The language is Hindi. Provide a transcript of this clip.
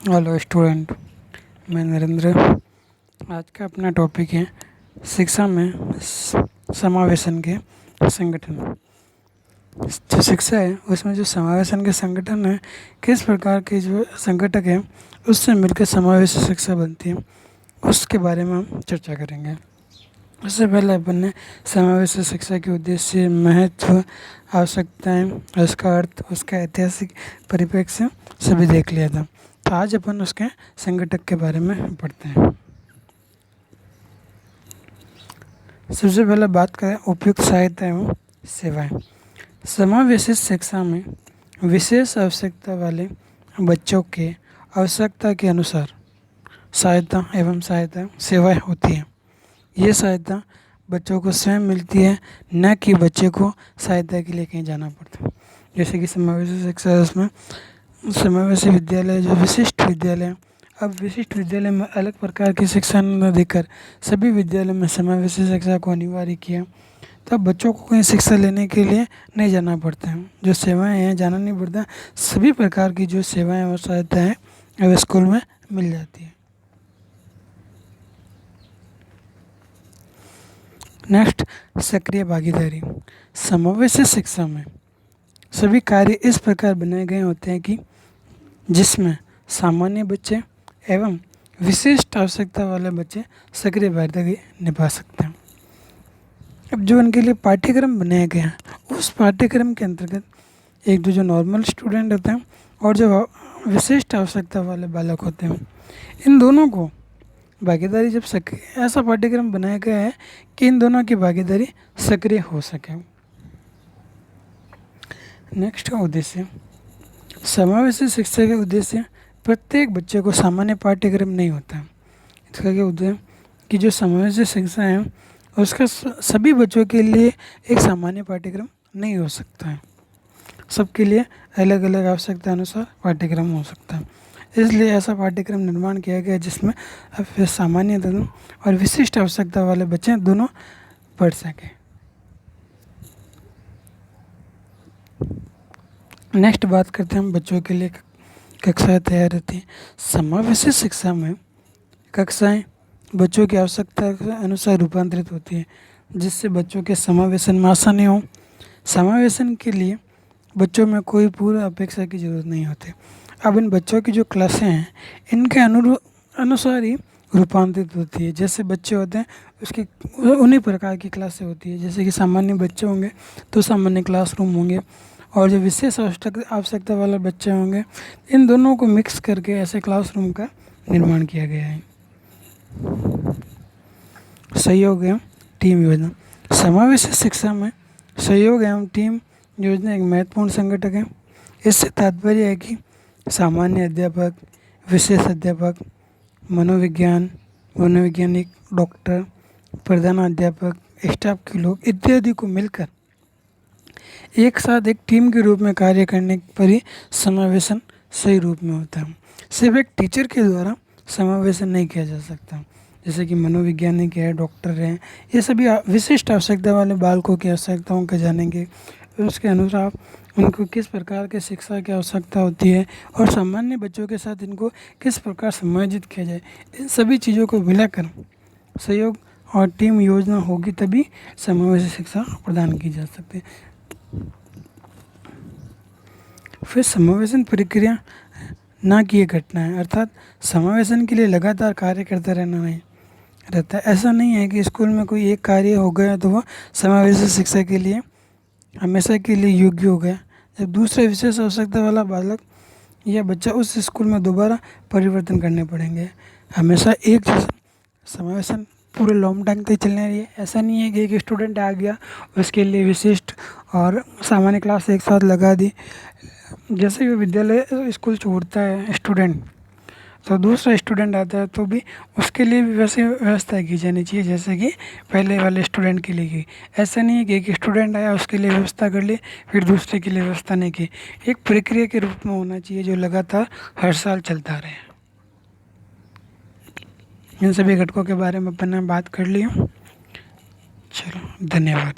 हेलो स्टूडेंट, मैं नरेंद्र। आज का अपना टॉपिक है शिक्षा में समावेशन के संगठन। जो शिक्षा है उसमें जो समावेशन के संगठन है, किस प्रकार के जो संगठक हैं उससे मिलकर समावेशी शिक्षा बनती है, उसके बारे में हम चर्चा करेंगे। उससे पहले अपन ने समावेशी शिक्षा के उद्देश्य, महत्व, आवश्यकताएं, उसका अर्थ, उसका ऐतिहासिक परिप्रेक्ष्य सभी देख लिया था। तो आज अपन उसके संगठक के बारे में पढ़ते हैं। सबसे पहले बात करें उपयुक्त सहायता एवं सेवाएं। समावेशी शिक्षा में विशेष आवश्यकता वाले बच्चों के आवश्यकता के अनुसार सहायता एवं सहायता सेवाएं होती हैं। ये सहायता बच्चों को स्वयं मिलती है, न कि बच्चे को सहायता के लिए कहीं जाना पड़ता है। जैसे कि समावेशी शिक्षा उसमें समावेशी विद्यालय जो विशिष्ट विद्यालय, अब विशिष्ट विद्यालय में अलग प्रकार की शिक्षा न देकर सभी विद्यालय में समावेशी शिक्षा को अनिवार्य किया। तब बच्चों को कहीं शिक्षा लेने के लिए नहीं जाना पड़ता है, जो सेवाएं हैं जाना नहीं पड़ता। सभी प्रकार की जो सेवाएं और सहायता है अब स्कूल में मिल जाती है। नेक्स्ट, सक्रिय भागीदारी। समावेशी शिक्षा में सभी कार्य इस प्रकार बनाए गए होते हैं कि जिसमें सामान्य बच्चे एवं विशिष्ट आवश्यकता वाले बच्चे सक्रिय भागीदारी निभा सकते हैं। अब जो उनके लिए पाठ्यक्रम बनाया गया है उस पाठ्यक्रम के अंतर्गत एक जो नॉर्मल स्टूडेंट होते हैं और जो विशिष्ट आवश्यकता वाले बालक होते हैं, इन दोनों को भागीदारी जब ऐसा पाठ्यक्रम बनाया गया है कि इन दोनों की भागीदारी सक्रिय हो सके। नेक्स्ट का उद्देश्य, समावेशी शिक्षा के उद्देश्य प्रत्येक बच्चे को सामान्य पाठ्यक्रम नहीं होता। इसका क्या उद्देश्य कि जो समावेशी शिक्षा है उसका सभी बच्चों के लिए एक सामान्य पाठ्यक्रम नहीं हो सकता है। सबके लिए अलग अलग आवश्यकता अनुसार पाठ्यक्रम हो सकता है। इसलिए ऐसा पाठ्यक्रम निर्माण किया गया जिसमें सामान्य और विशिष्ट आवश्यकता वाले बच्चे दोनों पढ़ सकें। नेक्स्ट बात करते हैं हम बच्चों के लिए कक्षाएं तैयार रहती हैं। समावेशी शिक्षा में कक्षाएं बच्चों की आवश्यकता के अनुसार रूपांतरित होती है, जिससे बच्चों के समावेशन में आसानी हो। समावेशन के लिए बच्चों में कोई पूर्व अपेक्षा की ज़रूरत नहीं होती। अब इन बच्चों की जो क्लासें हैं इनके अनुसार ही रूपांतरित होती है। जैसे बच्चे होते हैं उसकी उन्हीं प्रकार की क्लासें होती है। जैसे कि सामान्य बच्चे होंगे तो सामान्य क्लासरूम होंगे, और जो विशेष आवश्यकता वाले बच्चे होंगे इन दोनों को मिक्स करके ऐसे क्लासरूम का निर्माण किया गया है। सहयोग एवं टीम योजना। समावेशी शिक्षा में सहयोग एवं टीम योजना एक महत्वपूर्ण संगठक है। इससे तात्पर्य है कि सामान्य अध्यापक, विशेष अध्यापक, मनोवैज्ञानिक, डॉक्टर, प्रधानाध्यापक, स्टाफ के लोग इत्यादि को मिलकर एक साथ एक टीम के रूप में कार्य करने पर ही समावेशन सही रूप में होता है। सिर्फ एक टीचर के द्वारा समावेशन नहीं किया जा सकता। जैसे कि मनोवैज्ञानिक है, डॉक्टर हैं, ये सभी विशिष्ट आवश्यकता वाले बालकों की आवश्यकताओं को जानेंगे, उसके अनुसार उनको किस प्रकार की शिक्षा की आवश्यकता होती है और सामान्य बच्चों के साथ इनको किस प्रकार समायोजित किया जाए। इन सभी चीज़ों को मिलाकर सहयोग और टीम योजना होगी, तभी समावेशी शिक्षा प्रदान की जा सकती है। फिर समावेशन प्रक्रिया ना की ये घटना है, अर्थात समावेशन के लिए लगातार कार्य करते रहना नहीं रहता है। ऐसा नहीं है कि स्कूल में कोई एक कार्य हो गया तो वह समावेशी शिक्षा के लिए हमेशा के लिए योग्य हो गया। जब दूसरा विशेष आवश्यकता वाला बालक या बच्चा उस स्कूल में दोबारा परिवर्तन करने पड़ेंगे। हमेशा एक जैसा समावेशन पूरे लॉन्ग टाइम तक चलने रही है। ऐसा नहीं है कि एक स्टूडेंट आ गया उसके लिए विशिष्ट और सामान्य क्लास एक साथ लगा दी। जैसे ही विद्यालय स्कूल छोड़ता है स्टूडेंट तो दूसरा स्टूडेंट आता है तो भी उसके लिए भी वैसे व्यवस्था की जानी चाहिए जैसे कि पहले वाले स्टूडेंट के लिए की। ऐसा नहीं है कि एक स्टूडेंट आया उसके लिए व्यवस्था कर ली फिर दूसरे के लिए व्यवस्था नहीं की। एक प्रक्रिया के रूप में होना चाहिए जो लगातार हर साल चलता रहे। इन सभी घटकों के बारे में अपन ने बात कर ली। चलो, धन्यवाद।